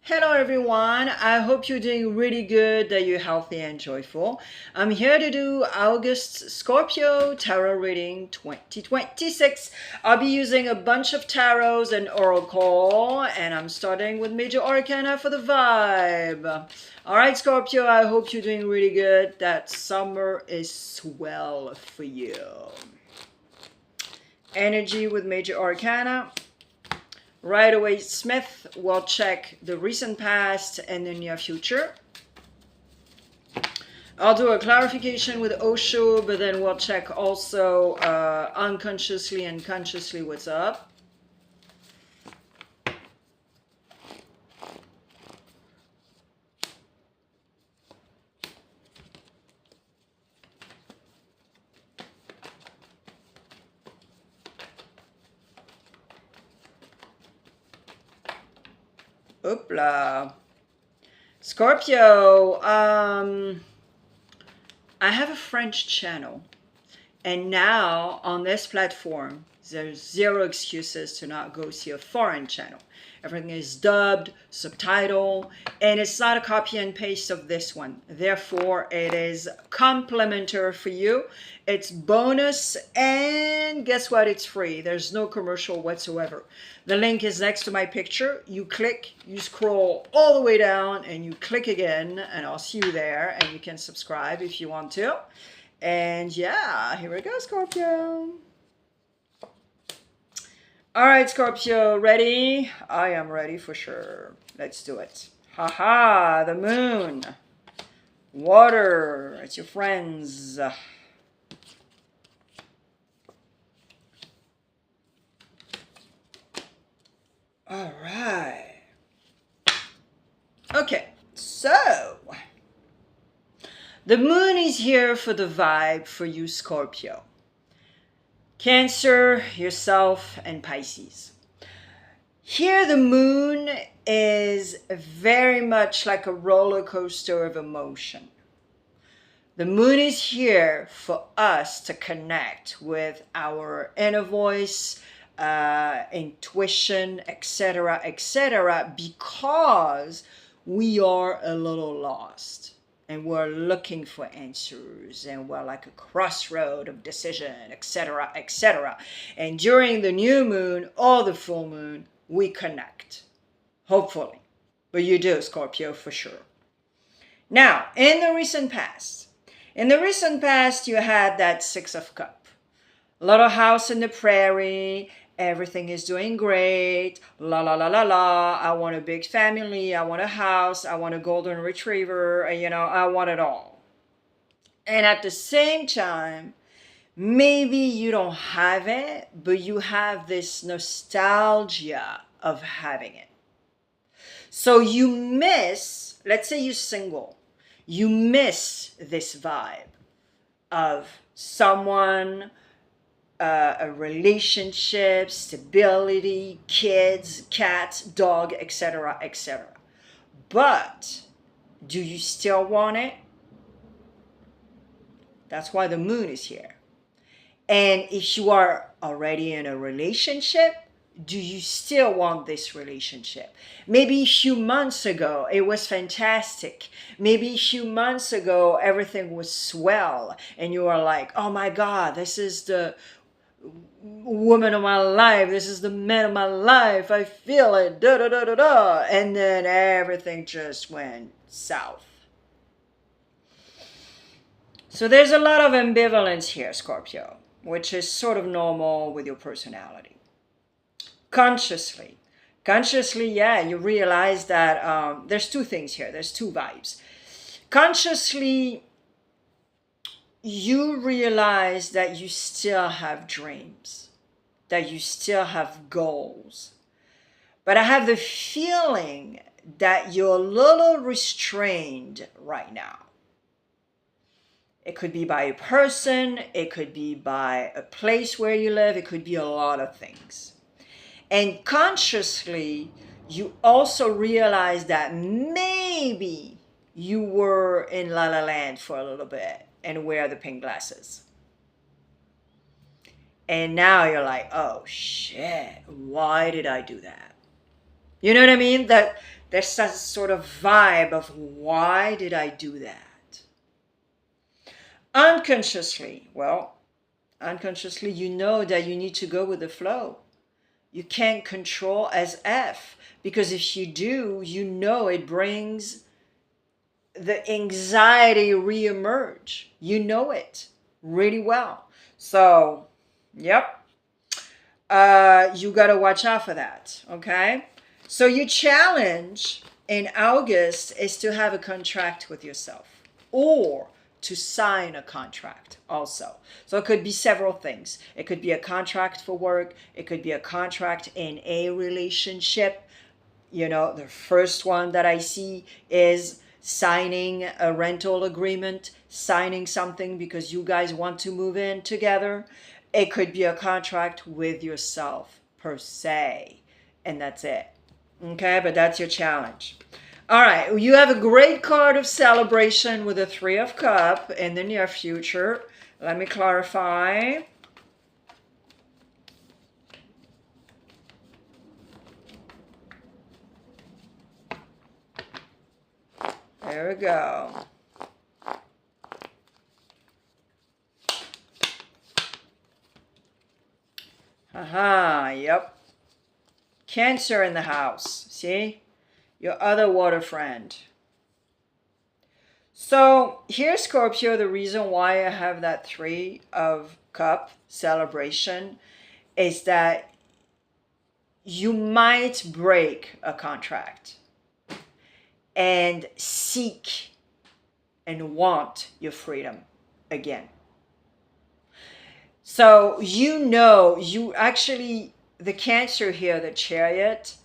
Hello everyone, I hope you're doing really good, that you're healthy and joyful. I'm here to do August Scorpio Tarot Reading 2026. I'll be using a bunch of tarots and oracle, and I'm starting with Major Arcana for the vibe. Alright Scorpio, I hope you're doing really good, that summer is swell for you. Energy with Major Arcana. Rider-Waite Smith will check the recent past and the near future. I'll do a clarification with Osho, but then we'll check also unconsciously and consciously what's up. Oopla. Scorpio, I have a French channel, and now on this platform, there's zero excuses to not go see a foreign channel. Everything is dubbed, subtitled, and it's not a copy and paste of this one. Therefore, it is complimentary for you. It's bonus, and guess what? It's free. There's no commercial whatsoever. The link is next to my picture. You click, you scroll all the way down, and you click again, and I'll see you there, and you can subscribe if you want to. And yeah, here we go, Scorpio. All right, Scorpio, ready? I am ready for sure. Let's do it. Haha, the moon. Water, it's your friends. All right. Okay, so the moon is here for the vibe for you, Scorpio. Cancer, yourself, and Pisces. Here the moon is very much like a roller coaster of emotion. The moon is here for us to connect with our inner voice, intuition, etc., because we are a little lost. And we're looking for answers, and we're like a crossroad of decision, etc. And during the new moon or the full moon, we connect. Hopefully. But you do, Scorpio, for sure. Now, in the recent past, you had that Six of Cups. Little house in the prairie. Everything is doing great. La la la la la. I want a big family. I want a house. I want a golden retriever. I want it all. And at the same time, maybe you don't have it, but you have this nostalgia of having it. So you miss, let's say you're single, you miss this vibe of someone, a relationship, stability, kids, cats, dog, etc. But do you still want it? That's why the moon is here. And if you are already in a relationship, do you still want this relationship? Maybe a few months ago it was fantastic. Maybe a few months ago everything was swell, and you are like, oh my God, this is the woman of my life, this is the man of my life, I feel it, da da da da da, and then everything just went south. So there's a lot of ambivalence here, Scorpio, which is sort of normal with your personality. Consciously, yeah, you realize that there's two things here, there's two vibes. Consciously, you realize that you still have dreams, that you still have goals. But I have the feeling that you're a little restrained right now. It could be by a person, it could be by a place where you live, it could be a lot of things. And consciously, you also realize that maybe you were in La La Land for a little bit and wear the pink glasses. And now you're like, oh shit, why did I do that? You know what I mean? That there's that sort of vibe of why did I do that? Unconsciously, well, unconsciously, you know that you need to go with the flow. You can't control as F, because if you do, you know it brings the anxiety reemerge. You know it really well. So, yep. You got to watch out for that, okay? So your challenge in August is to have a contract with yourself, or to sign a contract also. So it could be several things. It could be a contract for work. It could be a contract in a relationship. You know, the first one that I see is signing a rental agreement, signing something because you guys want to move in together. It could be a contract with yourself per se, and that's it. Okay, but that's your challenge. All right, you have a great card of celebration with a Three of Cups in the near future. Let me clarify. There we go. Aha, yep. Cancer in the house, see? Your other water friend. So here's Scorpio, the reason why I have that Three of Cup celebration is that you might break a contract and seek and want your freedom again. So you actually, the Cancer here, the Chariot,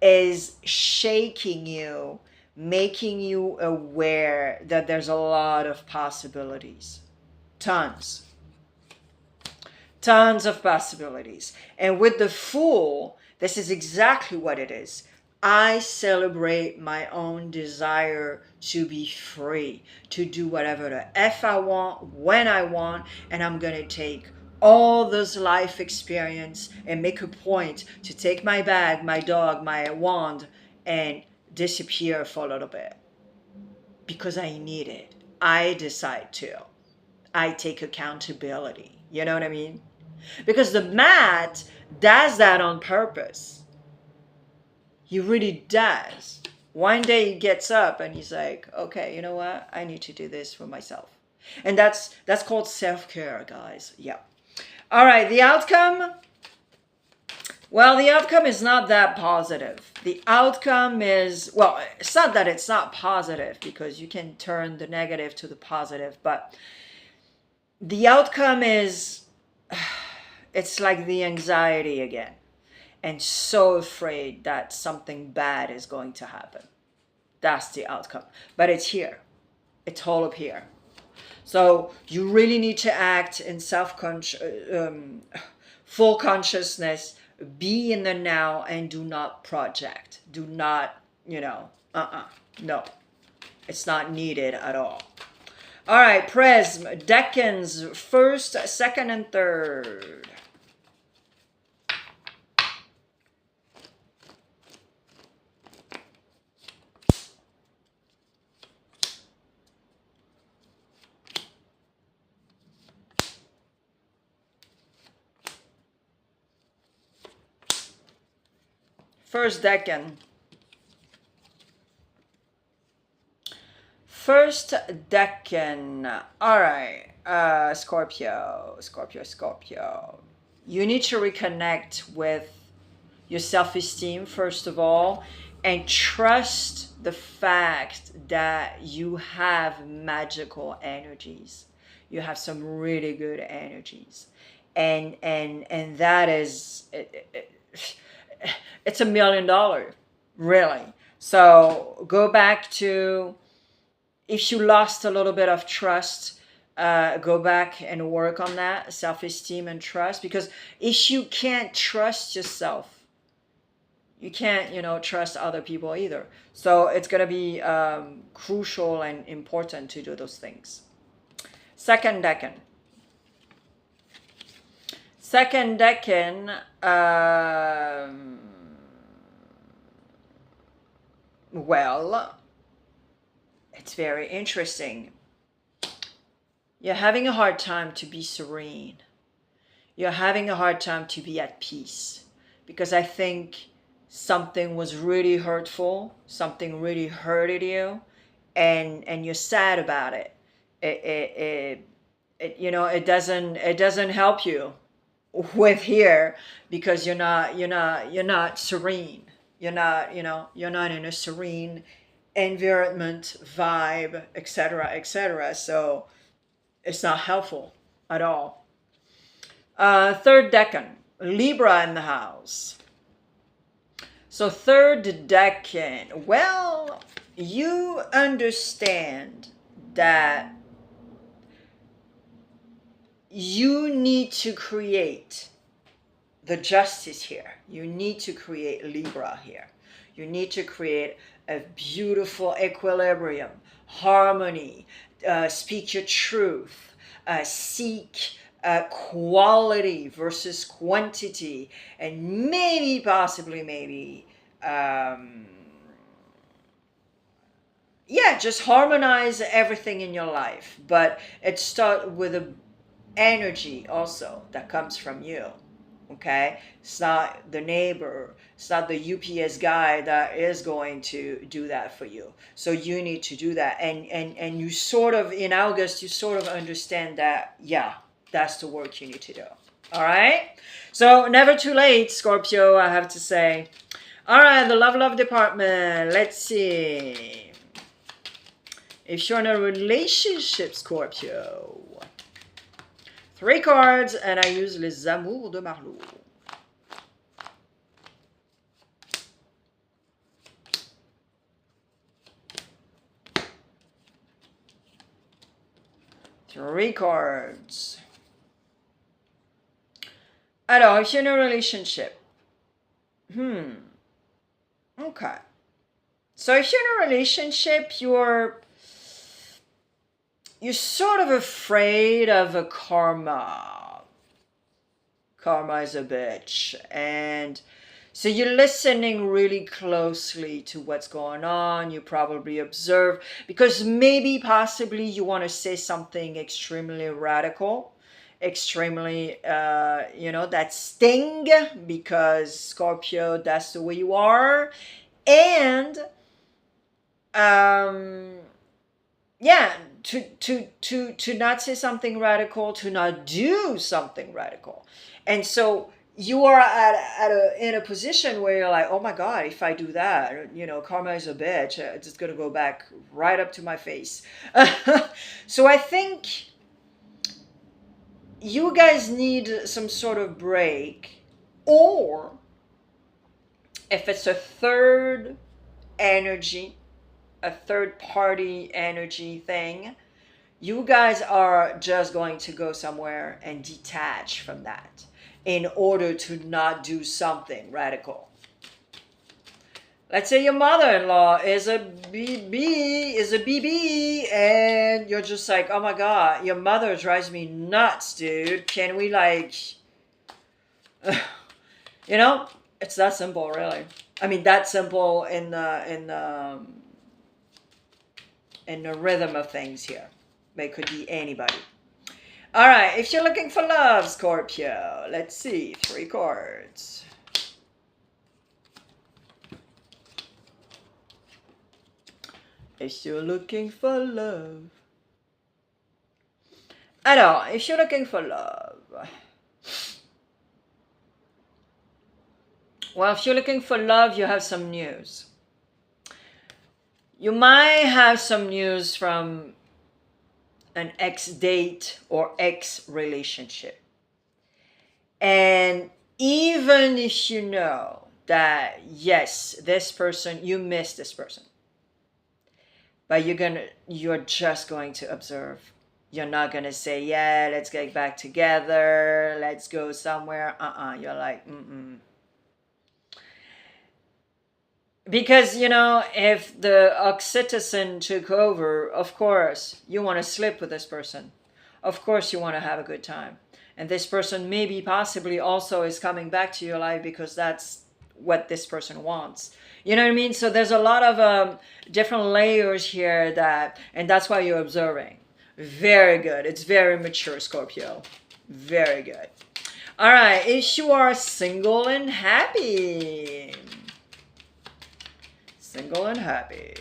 is shaking you, making you aware that there's a lot of possibilities. Tons of possibilities. And with the Fool, this is exactly what it is. I celebrate my own desire to be free, to do whatever the F I want, when I want, and I'm going to take all this life experience and make a point to take my bag, my dog, my wand, and disappear for a little bit. Because I need it. I decide to. I take accountability. You know what I mean? Because the mat does that on purpose. He really does. One day he gets up and he's like, okay, you know what? I need to do this for myself. And that's called self-care, guys. Yeah. All right, the outcome. Well, the outcome is not that positive. The outcome is, well, it's not that it's not positive, because you can turn the negative to the positive, but the outcome is, it's like the anxiety again, and so afraid that something bad is going to happen. That's the outcome. But it's here. It's all up here. So you really need to act in full consciousness, be in the now, and do not project. Do not, no. It's not needed at all. All right, Prism, Decans, first, second, and third. First Decan. First Decan. All right, Scorpio. You need to reconnect with your self-esteem, first of all, and trust the fact that you have magical energies. You have some really good energies. And that is... it's $1 million, really. So go back to, if you lost a little bit of trust, go back and work on that self-esteem and trust. Because if you can't trust yourself, you can't, trust other people either. So it's going to be crucial and important to do those things. Second Decan. Second Decan, Well, it's very interesting. You're having a hard time to be serene. You're having a hard time to be at peace, because I think something was really hurtful, something really hurted you, and you're sad about it. It doesn't help you with here, because you're not serene. You're not in a serene environment, vibe, etc., etc. So it's not helpful at all. Third decan, Libra in the house. So third decan, well, you understand that you need to create the justice here. You need to create Libra here. You need to create a beautiful equilibrium, harmony, speak your truth, seek quality versus quantity, and maybe, possibly, maybe, just harmonize everything in your life. But it starts with a energy also that comes from you. Okay, it's not the neighbor, it's not the UPS guy that is going to do that for you. So you need to do that, and you sort of, in August, you sort of understand that, yeah, that's the work you need to do. All right, so never too late, Scorpio, I have to say. All right, the love department, let's see if you're in a relationship, Scorpio. 3 cards, and I use Les Amours de Marlowe. Three cards. Alors, if you're in a relationship. Okay. So if you're in a relationship, you're sort of afraid of a karma. Karma is a bitch. And so you're listening really closely to what's going on. You probably observe, because maybe, possibly, you want to say something extremely radical, extremely, that sting, because Scorpio, that's the way you are. And, to not say something radical, to not do something radical. And so you are in a position where you're like, oh my God, if I do that, karma is a bitch. It's just going to go back right up to my face. So I think you guys need some sort of break, or if it's a third energy, a third party energy thing, you guys are just going to go somewhere and detach from that in order to not do something radical. Let's say your mother-in-law is a BB, and you're just like, oh my God, your mother drives me nuts, dude. Can we, it's that simple, really. I mean, that simple in the rhythm of things here. It could be anybody. All right, if you're looking for love, Scorpio, let's see, 3 cards. If you're looking for love. Alors, if you're looking for love. Well, if you're looking for love, you have some news. You might have some news from an ex-date or ex-relationship. And even if you know that, yes, this person, you miss this person, but you're just going to observe. You're not going to say, yeah, let's get back together, let's go somewhere. You're like, Because, if the oxytocin took over, of course, you want to sleep with this person. Of course, you want to have a good time. And this person maybe, possibly, also is coming back to your life because that's what this person wants. You know what I mean? So there's a lot of different layers here and that's why you're observing. Very good. It's very mature, Scorpio. Very good. All right. If you are single and happy. Single and happy.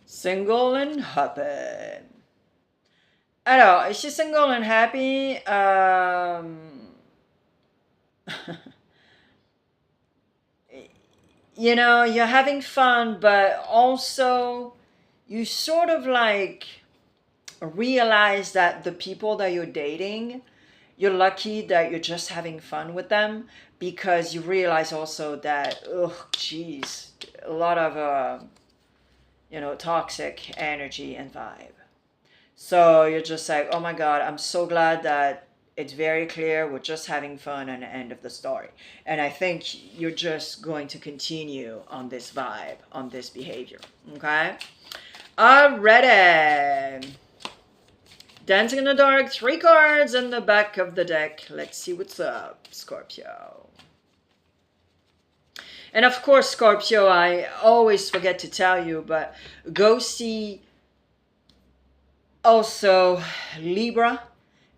Single and happy. Alors, je suis single and happy. You know, you're having fun, but also you sort of like realize that the people that you're dating, you're lucky that you're just having fun with them, because you realize also that, oh, geez, a lot of, you know, toxic energy and vibe. So you're just like, oh my God, I'm so glad that it's very clear we're just having fun and the end of the story. And I think you're just going to continue on this vibe, on this behavior. Okay? Alrighty. Dancing in the Dark, 3 cards in the back of the deck. Let's see what's up, Scorpio. And of course, Scorpio, I always forget to tell you, but go see also Libra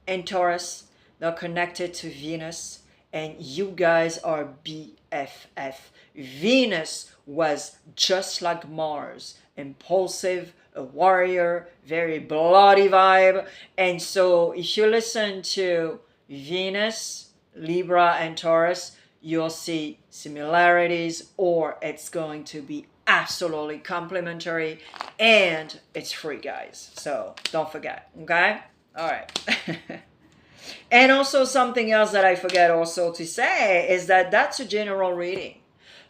and Taurus. They're connected to Venus, and you guys are BFF. Venus was just like Mars, impulsive, a warrior, very bloody vibe. And so if you listen to Venus, Libra, and Taurus, you'll see similarities, or it's going to be absolutely complementary, and it's free, guys. So don't forget, okay? All right. And also something else that I forget also to say is that that's a general reading.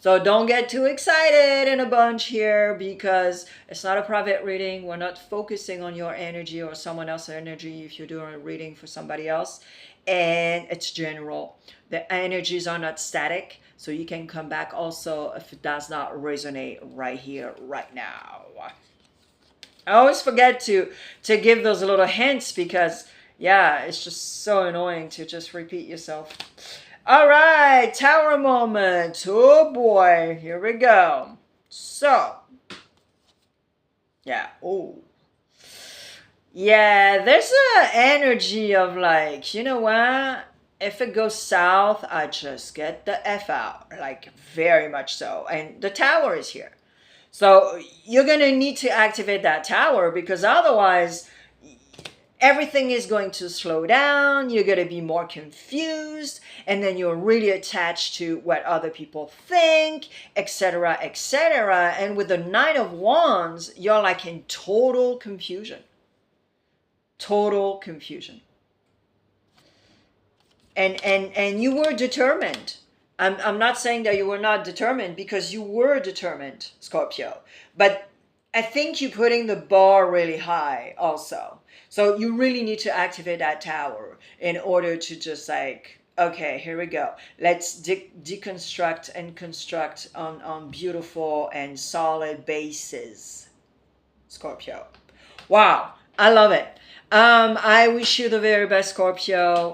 So don't get too excited in a bunch here, because it's not a private reading. We're not focusing on your energy or someone else's energy if you're doing a reading for somebody else. And it's general. The energies are not static. So you can come back also if it does not resonate right here, right now. I always forget to give those little hints, because yeah, it's just so annoying to just repeat yourself. All right, Tower moment. Oh boy, here we go. So, yeah, oh. Yeah, there's an energy of like, you know what? If it goes south, I just get the F out. Like, very much so. And the tower is here. So, you're going to need to activate that tower, because otherwise everything is going to slow down. You're going to be more confused, and then you're really attached to what other people think, etc., etc. And with the Knight of Wands, you're like in total confusion. Total confusion. And you were determined. I'm not saying that you were not determined, because you were determined, Scorpio. But I think you're putting the bar really high also. So you really need to activate that tower in order to just like, okay, here we go. Let's deconstruct and construct on beautiful and solid bases, Scorpio. Wow, I love it. I wish you the very best, Scorpio.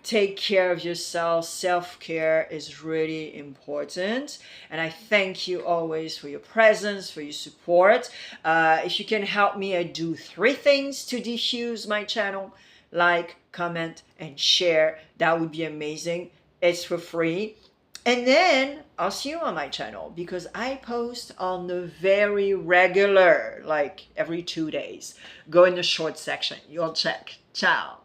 Take care of yourself. Self-care is really important, and I thank you always for your presence, for your support. If you can help me, I do 3 things to diffuse my channel: like, comment, and share. That would be amazing. It's for free. And then I'll see you on my channel, because I post on the very regular, like every 2 days. Go in the short section, you'll check. Ciao.